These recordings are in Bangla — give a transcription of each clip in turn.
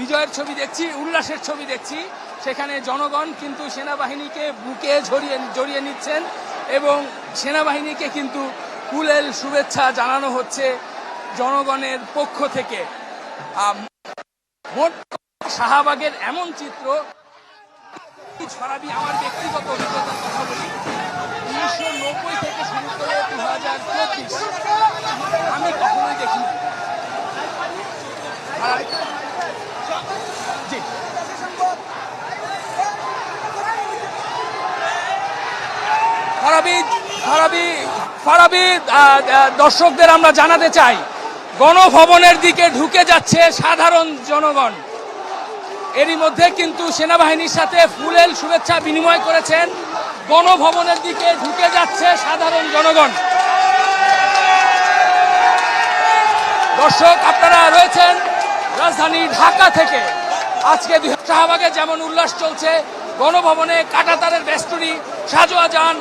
বিজয়ের ছবি দেখছি, উল্লাসের ছবি দেখছি। সেখানে জনগণ কিন্তু সেনাবাহিনীকে বুকে জড়িয়ে নিচ্ছেন এবং সেনাবাহিনীকে কিন্তু ফুলেল শুভেচ্ছা জানানো হচ্ছে জনগণের পক্ষ থেকে। মোট শাহবাগের এমন চিত্র ছড়াবি। আমার ব্যক্তিগত অভিজ্ঞতার কথা বলি, 1990 থেকে শুরু করে 2024 আমি কখনোই দেখিনি। দর্শকদের আমরা জানাতে চাই, গণভবনের দিকে ঢুকে যাচ্ছে সাধারণ জনগণ। এরই মধ্যে কিন্তু সেনাবাহিনীর সাথে ফুলেল শুভেচ্ছা বিনিময় করেছেন। গণভবনের দিকে ঢুকে যাচ্ছে সাধারণ জনগণ। দর্শক, আপনারা রয়েছেন রাজধানী ঢাকা থেকে। আজকে শাহবাগে যেমন উল্লাস চলছে, গণভবনে কাঁটাতারের বেষ্টনী, সাজোয়া যান,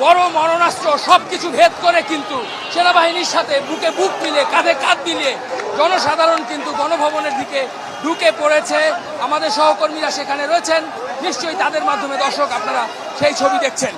বড় মারণাস্ত্র সবকিছু ভেদ করে কিন্তু সেনাবাহিনীর সাথে বুকে বুক মিলে, কাঁধে কাঁধ মিলিয়ে জনসাধারণ কিন্তু গণভবনের দিকে ঢুকে পড়েছে। আমাদের সহকর্মীরা সেখানে রয়েছেন, নিশ্চয়ই তাদের মাধ্যমে দর্শক আপনারা সেই ছবি দেখছেন।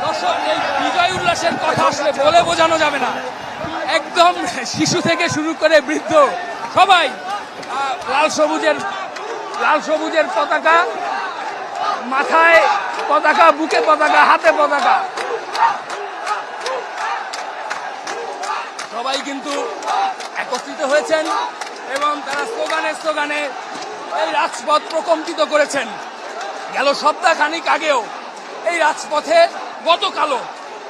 দর্শক, এই বিজয় উল্লাসের কথা আসলে বলে বোঝানো যাবে না। একদম শিশু থেকে শুরু করে বৃদ্ধ সবাই লাল সবুজের পতাকা, মাথায় পতাকা, বুকে পতাকা, হাতে পতাকা, সবাই কিন্তু একত্রিত হয়েছেন এবং তারা স্লোগানে এই রাজপথ প্রকম্পিত করেছেন। গেল সপ্তাহ খানিক আগেও এই রাজপথে, গতকালও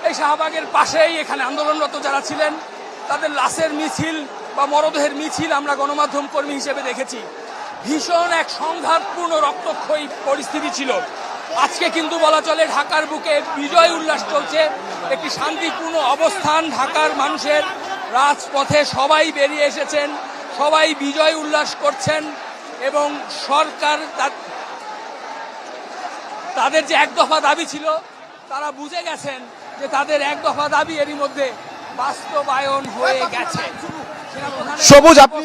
এই শাহবাগের পাশেই এখানে আন্দোলনরত যারা ছিলেন তাদের লাশের মিছিল বা মরদেহের মিছিল আমরা গণমাধ্যম কর্মী হিসেবে দেখেছি। ভীষণ এক সংঘাতপূর্ণ রক্তক্ষয়ী পরিস্থিতি ছিল। আজকে কিন্তু বলা চলে ঢাকার বুকে বিজয় উল্লাস চলছে, একটি শান্তিপূর্ণ অবস্থান। ঢাকার মানুষের রাজপথে সবাই বেরিয়ে এসেছেন, সবাই বিজয় উল্লাস করছেন এবং সরকার তাদের যে এক দফা দাবি ছিল, তারা বুঝে গেছেন যে তাদের এক দফা দাবি এরই মধ্যে বাস্তবায়ন হয়ে গেছে। সবুজ, আপনি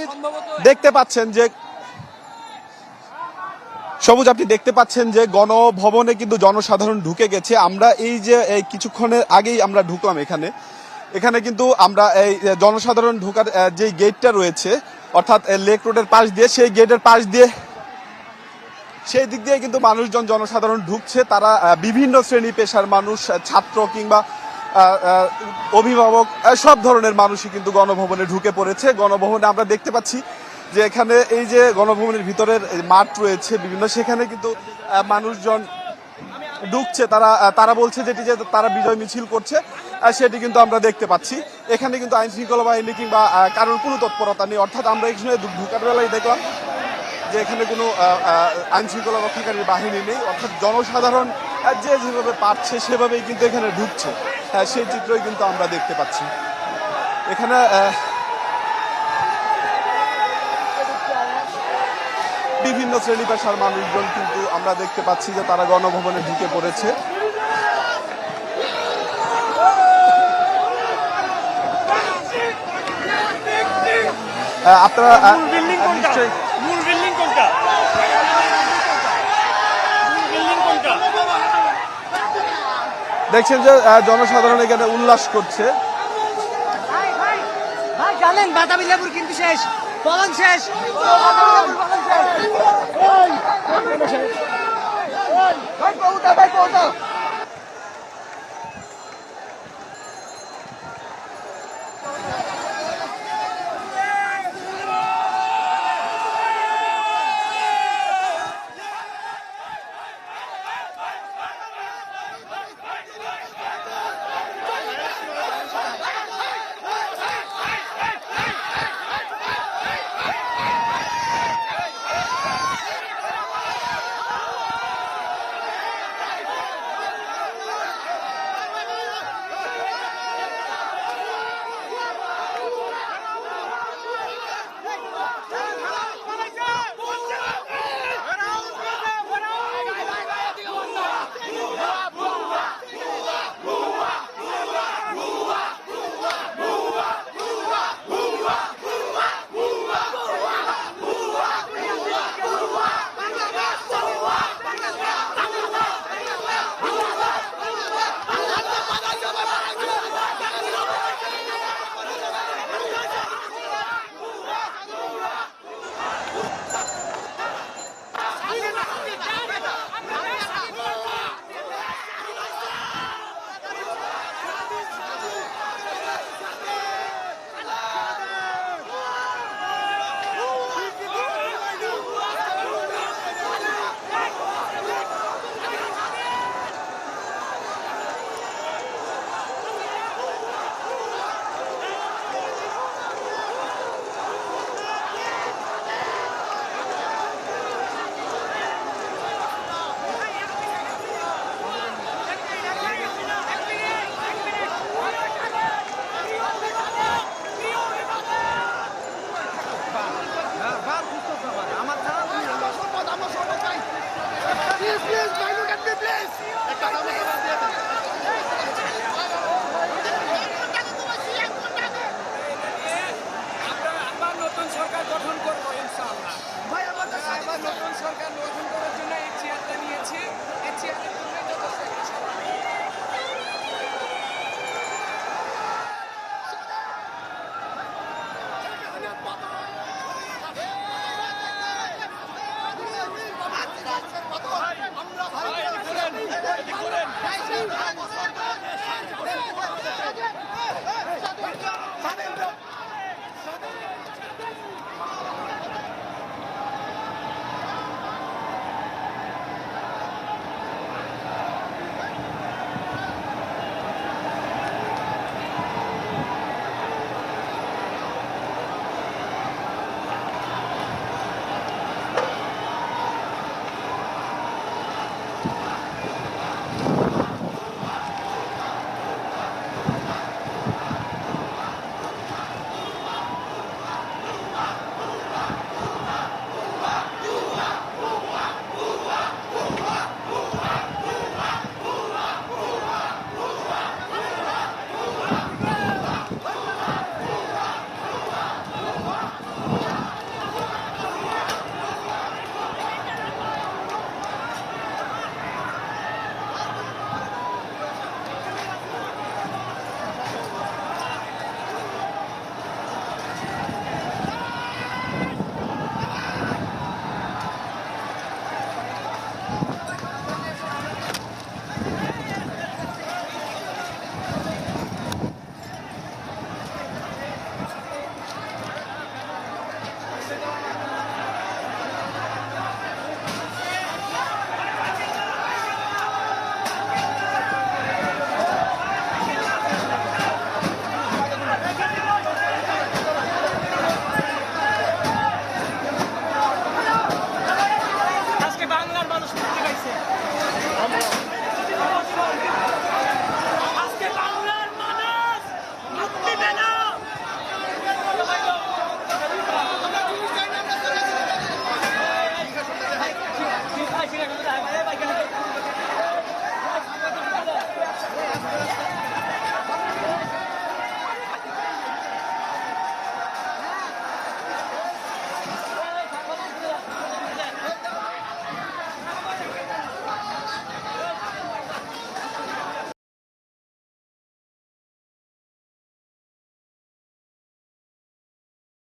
দেখতে পাচ্ছেন যে গণভবনে কিন্তু জনসাধারণ ঢুকে গেছে। আমরা এই যে কিছুক্ষণের আগেই আমরা ঢুকলাম এখানে কিন্তু আমরা এই জনসাধারণ ঢোকার যে গেটটা রয়েছে, অর্থাৎ লেক রোডের পাশ দিয়ে, সেই গেটের পাশ দিয়ে, সেই দিক দিয়ে কিন্তু জনসাধারণ ঢুকছে। তারা বিভিন্ন শ্রেণী পেশার মানুষ, ছাত্র কিংবা অভিভাবক, সব ধরনের মানুষই কিন্তু গণভবনে ঢুকে পড়েছে। গণভবনে আমরা দেখতে পাচ্ছি যে এখানে এই যে গণভবনের ভিতরের মাঠ রয়েছে বিভিন্ন, সেখানে কিন্তু মানুষজন ঢুকছে। তারা বলছে যেটি যে তারা বিজয় মিছিল করছে, সেটি কিন্তু আমরা দেখতে পাচ্ছি। এখানে কিন্তু আইন শৃঙ্খলা বাহিনী কিংবা কারোর কোনো তৎপরতা নেই। অর্থাৎ আমরা এখানে ঢুকার বেলায় দেখলাম যে এখানে কোনো আইন শৃঙ্খলা রক্ষাকারী বাহিনী নেই। অর্থাৎ জনসাধারণ যেভাবে পারছে সেভাবেই কিন্তু এখানে ঢুকছে, সেই চিত্রই কিন্তু আমরা দেখতে পাচ্ছি। এখানে বিভিন্ন শ্রেণী পেশার মানুষজন কিন্তু আমরা দেখতে পাচ্ছি যে তারা গণভবনে ঢুকে পড়েছে। আপনারা দেখছেন যে জনসাধারণ এখানে উল্লাস করছে। জানেন বাতাবি লেবুর কিন্তু শেষ, ফলন শেষ। ভাই